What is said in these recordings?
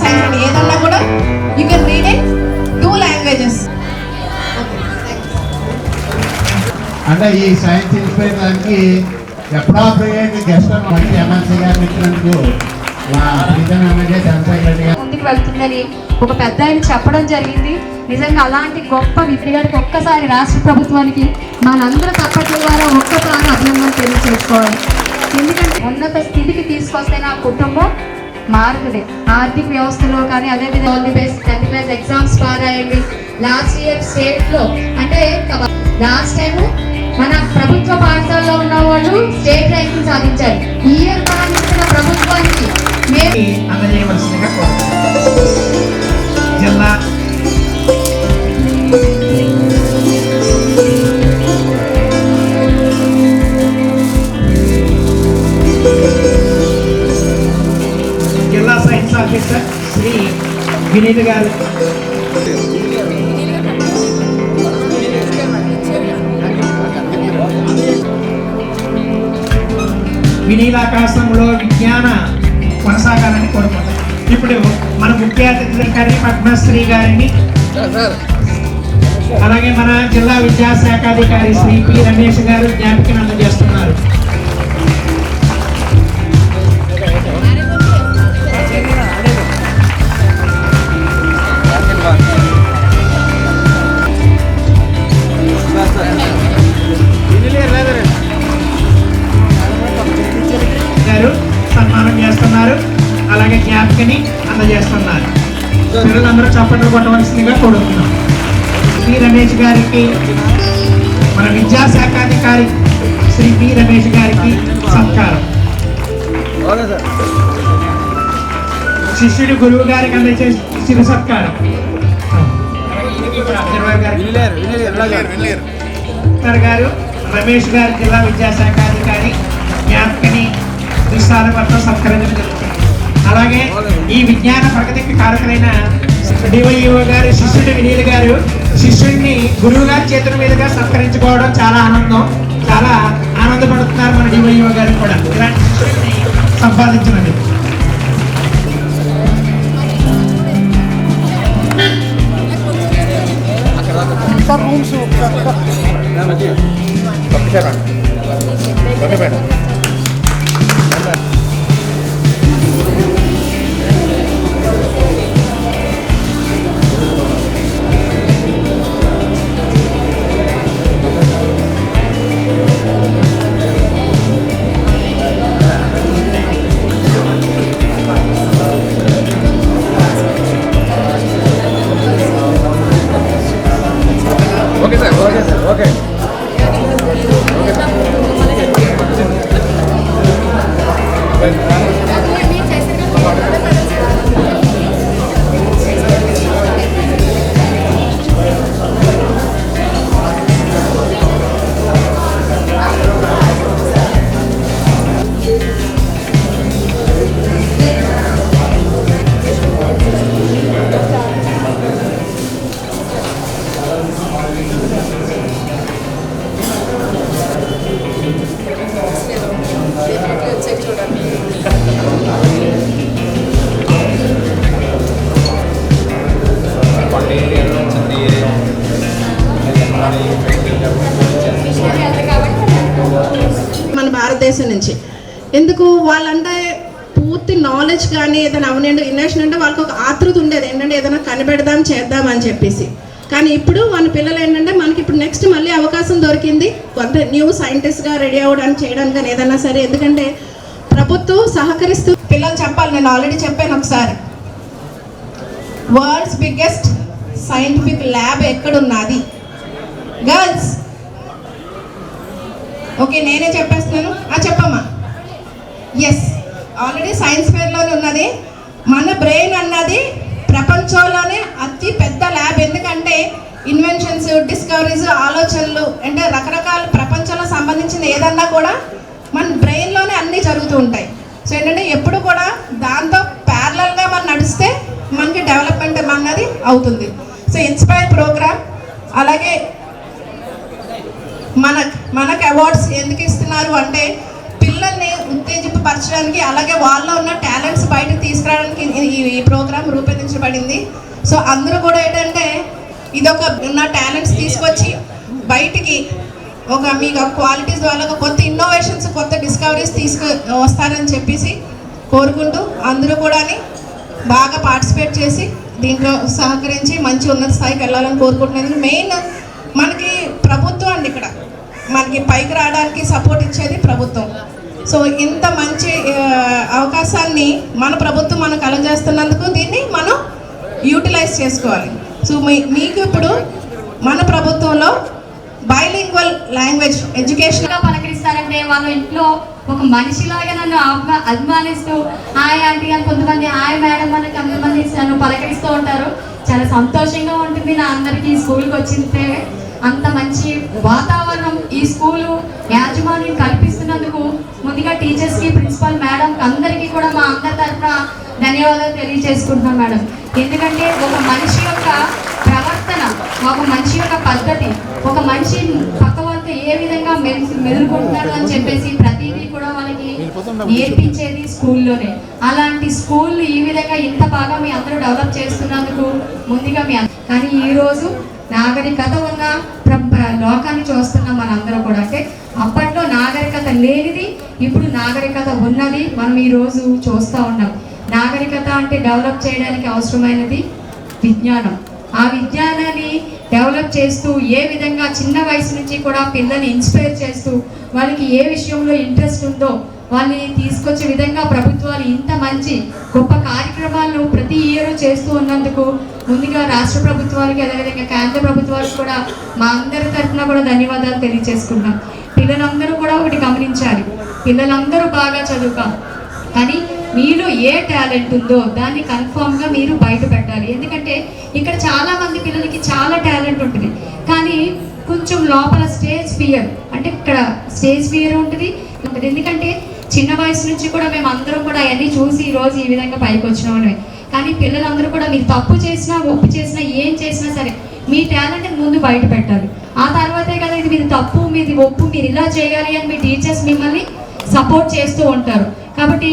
Science and ఏదన్నా కూడా you can read in 2 languages. అంటే ఈ సైన్స్ ఇన్స్పైర్ దానికి ఎప్పుడో గెస్ట్ మంచి ఎమ్మెల్సీ గారు ఇచ్చినందుకు ముందుకు వెళ్తుందని ఒక పెద్ద ఆయన చెప్పడం జరిగింది. నిజంగా అలాంటి గొప్ప విద్యార్థికి ఒక్కసారి రాష్ట్ర ప్రభుత్వానికి మనందరూ తప్పట్ల ద్వారా ఒక్కసారి అభినందన తెలియజేసుకోవాలి. ఎందుకంటే ఉన్నత స్థితికి తీసుకొస్తే నా కుటుంబం మారుతుంది. ఆర్థిక వ్యవస్థలో కానీ అదేవిధంగా 10th క్లాస్ ఎగ్జామ్స్ పాస్ అయ్యండి. లాస్ట్ ఇయర్ స్టేట్లో అంటే లాస్ట్ టైము మన ప్రభుత్వ పాఠశాలలో ఉన్న వాళ్ళు స్టేట్ ర్యాంకింగ్ సాధించారు. ఈ ఇయర్ ప్రారంభించిన ప్రభుత్వానికి అందజేయవలసిందిగా జిల్లా జిల్లా సైన్స్ ఆఫీసర్ శ్రీ వినీత్ గారు వినీలాకాశంలో విజ్ఞాన కొనసాగాలని కోరుకుంటాం. ఇప్పుడు మన ముఖ్య అతిథి పద్మశ్రీ గారిని అలాగే మన జిల్లా విద్యాశాఖ అధికారి శ్రీ పి రమేష్ గారు జ్ఞాపికను అందజేస్తున్నారు. సన్మానం చేస్తున్నారు, అలాగే జ్ఞాపికని అందజేస్తున్నారు. పిల్లలందరూ చప్పట్లు కొట్టవలసిందిగా కోరుతున్నాం. పి రమేష్ గారికి మన విద్యాశాఖ అధికారి శ్రీ పి రమేష్ గారికి సత్కారం. శిష్యుడి గురువు గారికి అందజేసే శిరు సత్కారం. గారు రమేష్ గారు జిల్లా విద్యాశాఖ అధికారి జ్ఞాపికని దుస్సారపట్నం సత్కరించడం జరుగుతుంది. అలాగే ఈ విజ్ఞాన ప్రగతికి కారకులైన డివైఓ గారు శిష్యుడు వినీల్ గారు శిష్యుడిని గురువు గారి చేతుల మీదుగా సత్కరించుకోవడం చాలా ఆనందం. చాలా ఆనందపడుతున్నారు మన డివైఓ గారు కూడా ఇలాంటి శిష్యుడిని సంపాదించినది. మన భారతదేశం నుంచి ఎందుకు వాళ్ళంటే పూర్తి నాలెడ్జ్ కానీ ఏదైనా అవనండి ఇన్నోవేషన్ అంటే వాళ్ళకి ఒక ఆతృత ఉండేది ఏంటంటే ఏదైనా కనిపెడదాం చేద్దాం అని చెప్పేసి. కానీ ఇప్పుడు మన పిల్లలు ఏంటంటే మనకి ఇప్పుడు నెక్స్ట్ మళ్ళీ అవకాశం దొరికింది కొంత న్యూ సైంటిస్ట్గా రెడీ అవ్వడానికి చేయడానికి కానీ ఏదైనా సరే. ఎందుకంటే ప్రభుత్వం సహకరిస్తూ పిల్లలు చెప్పాలి. నేను ఆల్రెడీ చెప్పాను ఒకసారి, వరల్డ్స్ బిగ్గెస్ట్ సైంటిఫిక్ ల్యాబ్ ఎక్కడున్నది? గర్ల్స్ ఓకే, నేనే చెప్పేస్తున్నాను. చెప్పమ్మా. ఎస్, ఆల్రెడీ సైన్స్ ఫేర్లోనే ఉన్నది. మన బ్రెయిన్ అన్నది ప్రపంచంలోనే అతి పెద్ద ల్యాబ్. ఎందుకంటే ఇన్వెన్షన్స్, డిస్కవరీస్, ఆలోచనలు అంటే రకరకాల ప్రపంచంలో సంబంధించిన ఏదన్నా కూడా మన బ్రెయిన్లోనే అన్నీ జరుగుతూ ఉంటాయి. సో ఏంటంటే ఎప్పుడు కూడా దాంతో ప్యారలల్గా మనం నడిస్తే మనకి డెవలప్మెంట్ అన్నది అవుతుంది. సో ఇన్స్పైర్ ప్రోగ్రామ్ అలాగే మనకు అవార్డ్స్ ఎందుకు ఇస్తున్నారు అంటే పిల్లల్ని ఉత్తేజింప పరచడానికి, అలాగే వాళ్ళలో ఉన్న టాలెంట్స్ బయటకు తీసుకురావడానికి ఈ ప్రోగ్రామ్ రూపొందించబడింది. సో అందరూ కూడా ఏంటంటే ఇదొక ఉన్న టాలెంట్స్ తీసుకొచ్చి బయటికి మీకు క్వాలిటీస్ ద్వారా కొత్త ఇన్నోవేషన్స్, కొత్త డిస్కవరీస్ వస్తారని చెప్పేసి కోరుకుంటూ అందరూ కూడా బాగా పార్టిసిపేట్ చేసి దీంట్లో సహకరించి మంచి ఉన్నత స్థాయికి వెళ్ళాలని కోరుకుంటున్నాను. మెయిన్ మనకి ప్రభుత్వం అండి, ఇక్కడ మనకి పైకి రావడానికి సపోర్ట్ ఇచ్చేది ప్రభుత్వం. సో ఇంత మంచి అవకాశాన్ని మన ప్రభుత్వం మనకు కలుగజేస్తున్నందుకు దీన్ని మనం యూటిలైజ్ చేసుకోవాలి. సో మీకు ఇప్పుడు మన ప్రభుత్వంలో బైలింగ్వల్ లాంగ్వేజ్ ఎడ్యుకేషన్ పలకరిస్తారంటే వాళ్ళ ఇంట్లో ఒక మనిషిలాగా నన్ను అభిమానిస్తూ హాయ్ ఆంటీ అని కొంతమంది, హాయ్ మేడం అని కొంతమంది నన్ను పలకరిస్తూ ఉంటారు. చాలా సంతోషంగా ఉంటుంది నా అందరికీ స్కూల్కి వచ్చింటే. అంత మంచి వాతావరణం ఈ స్కూలు యాజమాన్యం కల్పిస్తున్నందుకు ముందుగా టీచర్స్కి, ప్రిన్సిపల్ మేడం అందరికీ కూడా మా అందరి తరఫున ధన్యవాదాలు తెలియజేసుకుంటున్నాం మేడం. ఎందుకంటే ఒక మనిషి యొక్క ప్రవర్తన, ఒక మనిషి యొక్క పద్ధతి, ఒక మనిషి పక్క వాళ్ళతో ఏ విధంగా మెదులుకుంటారు అని చెప్పేసి ప్రతిదీ కూడా వాళ్ళకి నేర్పించేది స్కూల్లోనే. అలాంటి స్కూల్ ఈ విధంగా ఇంత బాగా మీ అందరూ డెవలప్ చేస్తున్నందుకు ముందుగా కానీ ఈరోజు నాగరికత ఉన్న లోకాన్ని చూస్తున్నాం మనందరం కూడా. అంటే అప్పట్లో నాగరికత లేనిది ఇప్పుడు నాగరికత ఉన్నది మనం ఈరోజు చూస్తూ ఉన్నాం. నాగరికత అంటే డెవలప్ చేయడానికి అవసరమైనది విజ్ఞానం. ఆ విజ్ఞానాన్ని డెవలప్ చేస్తూ ఏ విధంగా చిన్న వయసు నుంచి కూడా పిల్లల్ని ఇన్స్పైర్ చేస్తూ వాళ్ళకి ఏ విషయంలో ఇంట్రెస్ట్ ఉందో వాళ్ళని తీసుకొచ్చే విధంగా ప్రభుత్వాలు ఇంత మంచి గొప్ప కార్యక్రమాలను ప్రతి ఇయర్ చేస్తూ ఉన్నందుకు ముందుగా రాష్ట్ర ప్రభుత్వాలకి, అదేవిధంగా కేంద్ర ప్రభుత్వాలకు కూడా మా అందరి తరఫున కూడా ధన్యవాదాలు తెలియజేసుకుంటాం. పిల్లలందరూ కూడా ఒకటి గమనించాలి, పిల్లలందరూ బాగా చదువుకోవాలి, కానీ మీలో ఏ టాలెంట్ ఉందో దాన్ని కన్ఫామ్గా మీరు బయట పెట్టాలి. ఎందుకంటే ఇక్కడ చాలామంది పిల్లలకి చాలా టాలెంట్ ఉంటుంది, కానీ కొంచెం లోపల స్టేజ్ ఫియర్, అంటే ఇక్కడ స్టేజ్ ఫియర్ ఉంటుంది. ఎందుకంటే చిన్న వయసు నుంచి కూడా మేము అందరం కూడా అవన్నీ చూసి ఈరోజు ఈ విధంగా పైకి వచ్చినామని. కానీ పిల్లలందరూ కూడా మీరు తప్పు చేసినా, ఒప్పు చేసినా, ఏం చేసినా సరే మీ టాలెంట్ని ముందు బయట పెట్టాలి. ఆ తర్వాతే కదా ఇది మీది తప్పు, మీది ఒప్పు, మీరు ఇలా చేయాలి అని మీ టీచర్స్ మిమ్మల్ని సపోర్ట్ చేస్తూ ఉంటారు. కాబట్టి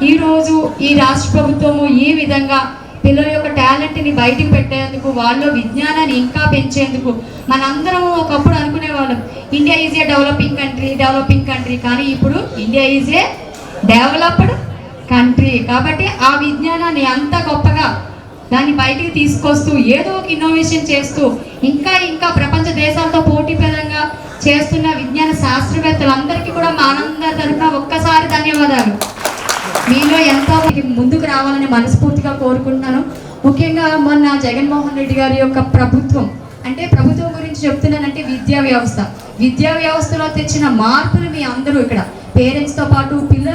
ఈరోజు ఈ రాష్ట్ర ప్రభుత్వము ఈ విధంగా పిల్లల యొక్క టాలెంట్ని బయటికి పెట్టేందుకు, వాళ్ళలో విజ్ఞానాన్ని ఇంకా పెంచేందుకు, మనందరం ఒకప్పుడు అనుకునేవాళ్ళం India is a developing country, కానీ ఇప్పుడు India is a developed country. కాబట్టి ఆ విజ్ఞానాన్ని అంత గొప్పగా దాన్ని బయటికి తీసుకొస్తూ ఏదో ఒక ఇన్నోవేషన్ చేస్తూ ఇంకా ఇంకా ప్రపంచ దేశాలతో పోటీపరంగా చేస్తున్న విజ్ఞాన శాస్త్రవేత్తలందరికీ కూడా మా ఆనంద తరఫున ఒక్కసారి ధన్యవాదాలు. మీలో ఎంతో ముందుకు రావాలని మనస్ఫూర్తిగా కోరుకుంటున్నాను. ముఖ్యంగా మొన్న జగన్మోహన్ రెడ్డి గారి యొక్క ప్రభుత్వం, అంటే ప్రభుత్వం గురించి చెప్తున్నానంటే విద్యా వ్యవస్థలో తెచ్చిన మార్పులు మీ అందరూ ఇక్కడ పేరెంట్స్తో పాటు పిల్లలు